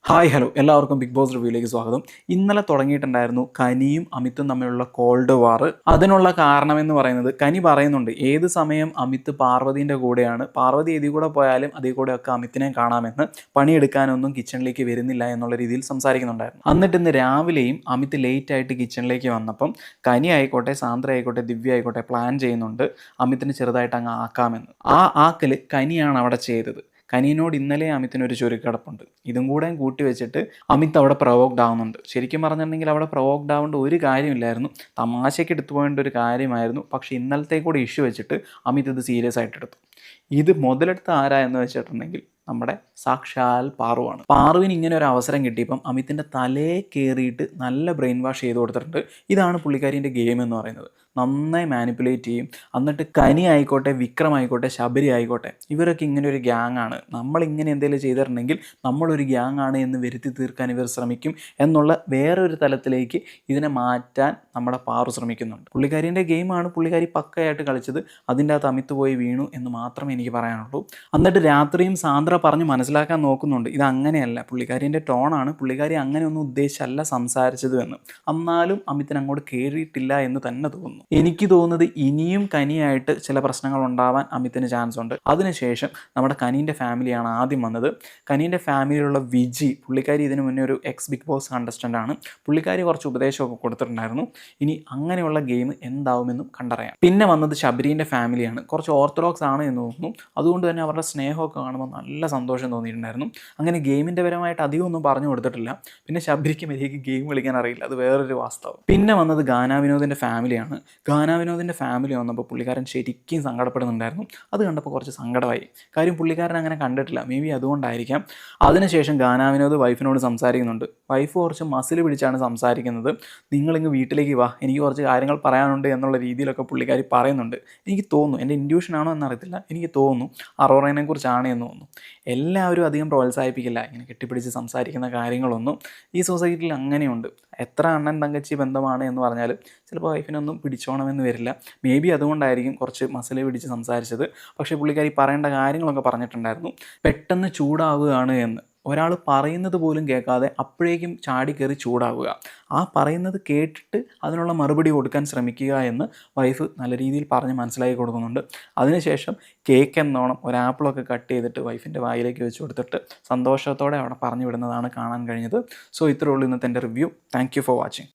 Hi hello എല്ലാവർക്കും big boss റിവ്യൂയിലേക്ക് സ്വാഗതം. ഇന്നലെ തുടങ്ങിയിട്ടുണ്ടായിരുന്നു കനിയും അമിത്തും തമ്മിലുള്ള കോൾഡ് വാർ. അതിനുള്ള കാരണമെന്ന് പറയുന്നത് കനി പറയുന്നുണ്ട് ഏത് സമയം അമിത്ത് പാർവതീൻ്റെ കൂടെയാണ്, പാർവതി ഇതിൽ കൂടെ പോയാലും അതിൽ കൂടെയൊക്കെ അമിത്തിനെ കാണാമെന്ന്, പണിയെടുക്കാനൊന്നും കിച്ചണിലേക്ക് വരുന്നില്ല എന്നുള്ള രീതിയിൽ സംസാരിക്കുന്നുണ്ടായിരുന്നു. എന്നിട്ട് ഇന്ന് രാവിലെയും അമിത് ലേറ്റ് ആയിട്ട് കിച്ചണിലേക്ക് വന്നപ്പം കനി ആയിക്കോട്ടെ, സാന്ദ്ര ആയിക്കോട്ടെ, ദിവ്യ ആയിക്കോട്ടെ പ്ലാൻ ചെയ്യുന്നുണ്ട് അമിത്തിന് ചെറുതായിട്ട് അങ്ങ് ആക്കാമെന്ന്. ആ ആക്കൽ കനിയാണ് അവിടെ ചെയ്തത്. കനിയനോട് ഇന്നലെ അമിത്തിനൊരു ചുരുക്കടപ്പുണ്ട്. ഇതും കൂടെ കൂട്ടി വെച്ചിട്ട് അമിത് അവിടെ പ്രൊവോക്ഡ് ആവുന്നുണ്ട്. ശരിക്കും പറഞ്ഞിട്ടുണ്ടെങ്കിൽ അവിടെ പ്രൊവോക്ഡ് ആവേണ്ട ഒരു കാര്യമില്ലായിരുന്നു, തമാശയ്ക്ക് എടുത്തു പോകേണ്ട ഒരു കാര്യമായിരുന്നു. പക്ഷേ ഇന്നലത്തെ കൂടെ ഇഷ്യൂ വെച്ചിട്ട് അമിത് ഇത് സീരിയസ് ആയിട്ട് എടുത്തു. ഇത് മുതലെടുത്ത ആരാ എന്ന് വെച്ചിട്ടുണ്ടെങ്കിൽ നമ്മുടെ സാക്ഷാൽ പാറുവാണ്. പാറുവിന് ഇങ്ങനെ ഒരു അവസരം കിട്ടിയപ്പം അമിത്തിൻ്റെ തലയെ കയറിയിട്ട് നല്ല ബ്രെയിൻ വാഷ് ചെയ്ത് കൊടുത്തിട്ടുണ്ട്. ഇതാണ് പുള്ളിക്കാരിൻ്റെ ഗെയിം എന്ന് പറയുന്നത്. നന്നായി മാനിപ്പുലേറ്റ് ചെയ്യും. എന്നിട്ട് കനി ആയിക്കോട്ടെ, വിക്രം ആയിക്കോട്ടെ, ശബരി ആയിക്കോട്ടെ, ഇവരൊക്കെ ഇങ്ങനെ ഒരു ഗ്യാങ് ആണ്, നമ്മളിങ്ങനെ എന്തെങ്കിലും ചെയ്തിട്ടുണ്ടെങ്കിൽ നമ്മളൊരു ഗ്യാങ് ആണ് എന്ന് വരുത്തി തീർക്കാൻ ഇവർ ശ്രമിക്കും എന്നുള്ള വേറൊരു തലത്തിലേക്ക് ഇതിനെ മാറ്റാൻ നമ്മുടെ പാറു ശ്രമിക്കുന്നുണ്ട്. പുള്ളിക്കാരിൻ്റെ ഗെയിമാണ് പുള്ളിക്കാരി പക്കയായിട്ട് കളിച്ചത്. അതിൻ്റെ അകത്ത് അമിത്ത് പോയി വീണു എന്ന് മാത്രമേ എനിക്ക് പറയാനുള്ളൂ. എന്നിട്ട് രാത്രിയും സാന്ദ്ര പറഞ്ഞ് മനസ്സിലാക്കാൻ നോക്കുന്നുണ്ട് ഇത് അങ്ങനെയല്ല, പുള്ളിക്കാരിൻ്റെ ടോണാണ്, പുള്ളിക്കാരി അങ്ങനെയൊന്നും ഉദ്ദേശിച്ചല്ല സംസാരിച്ചത് എന്ന്. എന്നാലും അമിത്തിന് അങ്ങോട്ട് കയറിയിട്ടില്ല എന്ന് തന്നെ തോന്നുന്നു. എനിക്ക് തോന്നുന്നത് ഇനിയും കനിയായിട്ട് ചില പ്രശ്നങ്ങൾ ഉണ്ടാവാൻ അമിത്തിന് ചാൻസ് ഉണ്ട്. അതിനുശേഷം നമ്മുടെ കനീൻ്റെ ഫാമിലിയാണ് ആദ്യം വന്നത്. കനീൻ്റെ ഫാമിലിയിലുള്ള വിജി, പുള്ളിക്കാരി ഇതിനു മുന്നേ ഒരു എക്സ് ബിഗ് ബോസ് കണ്ടസ്റ്റൻ്റ് ആണ്. പുള്ളിക്കാരി കുറച്ച് ഉപദേശമൊക്കെ കൊടുത്തിട്ടുണ്ടായിരുന്നു. ഇനി അങ്ങനെയുള്ള ഗെയിം എന്താവുമെന്നും കണ്ടറിയാം. പിന്നെ വന്നത് ശബരീൻ്റെ ഫാമിലിയാണ്. കുറച്ച് ഓർത്തഡോക്സ് ആണ് എന്ന് തോന്നുന്നു. അതുകൊണ്ട് തന്നെ അവരുടെ സ്നേഹമൊക്കെ കാണുമ്പോൾ നല്ല സന്തോഷം തോന്നിയിട്ടുണ്ടായിരുന്നു. അങ്ങനെ ഗെയിമിൻ്റെ പരമായിട്ട് അധികമൊന്നും പറഞ്ഞു കൊടുത്തിട്ടില്ല. പിന്നെ ശബരിക്ക് മര്യാദയ്ക്ക് ഗെയിം കളിക്കാൻ അറിയില്ല, അത് വേറൊരു വാസ്തവം. പിന്നെ വന്നത് ഗാനാ വിനോദിൻ്റെ ഫാമിലിയാണ്. ഗാനാ വിനോദിൻ്റെ ഫാമിലി വന്നപ്പോൾ പുള്ളിക്കാരൻ ശരിക്കും സങ്കടപ്പെടുന്നുണ്ടായിരുന്നു. അത് കണ്ടപ്പോൾ കുറച്ച് സങ്കടമായി. കാര്യം പുള്ളിക്കാരൻ അങ്ങനെ കണ്ടിട്ടില്ല, മേ ബി അതുകൊണ്ടായിരിക്കാം. അതിനുശേഷം ഗാനാ വിനോദ് വൈഫിനോട് സംസാരിക്കുന്നുണ്ട്. വൈഫ് കുറച്ച് മസിൽ പിടിച്ചാണ് സംസാരിക്കുന്നത്. നിങ്ങളിങ്ങ് വീട്ടിലേക്ക് വാ, എനിക്ക് കുറച്ച് കാര്യങ്ങൾ പറയാനുണ്ട് എന്നുള്ള രീതിയിലൊക്കെ പുള്ളിക്കാരി പറയുന്നുണ്ട്. എനിക്ക് തോന്നുന്നു, എൻ്റെ ഇൻഡ്യൂഷനാണോ എന്നറിയത്തില്ല, എനിക്ക് തോന്നുന്നു അറോറേനെ കുറിച്ചാണ് എന്ന് തോന്നുന്നു. എല്ലാവരും അധികം പ്രോത്സാഹിപ്പിക്കില്ല ഇങ്ങനെ കെട്ടിപ്പിടിച്ച് സംസാരിക്കുന്ന കാര്യങ്ങളൊന്നും. ഈ സൊസൈറ്റിയിൽ അങ്ങനെയുണ്ട്. എത്ര അണ്ണൻ തങ്കച്ചി ബന്ധമാണ് എന്ന് പറഞ്ഞാലും ചിലപ്പോൾ വൈഫിനൊന്നും പിടിച്ചോണമെന്ന് വരില്ല. മേ ബി അതുകൊണ്ടായിരിക്കും കുറച്ച് മസിൽ പിടിച്ച് സംസാരിച്ചത്. പക്ഷേ പുള്ളിക്കാരി പറയേണ്ട കാര്യങ്ങളൊക്കെ പറഞ്ഞിട്ടുണ്ടായിരുന്നു. പെട്ടെന്ന് ചൂടാവുകയാണ് എന്ന്. ഒരാൾ പറയുന്നത് പോലും കേൾക്കാതെ അപ്പോഴേക്കും ചാടി കയറി ചൂടാവുക, ആ പറയുന്നത് കേട്ടിട്ട് അതിനുള്ള മറുപടി കൊടുക്കാൻ ശ്രമിക്കുക എന്ന് വൈഫ് നല്ല രീതിയിൽ പറഞ്ഞ് മനസ്സിലാക്കി കൊടുക്കുന്നുണ്ട്. അതിനുശേഷം കേക്ക് എന്നോണം ഒരു ആപ്പിളൊക്കെ കട്ട് ചെയ്തിട്ട് വൈഫിൻ്റെ വായിലേക്ക് വെച്ച് കൊടുത്തിട്ട് സന്തോഷത്തോടെ അവിടെ പറഞ്ഞു വിടുന്നതാണ് കാണാൻ കഴിഞ്ഞത്. സോ ഇത്രയേ ഉള്ളൂ ഇന്നത്തെ എൻ്റെ review. Thank you for watching.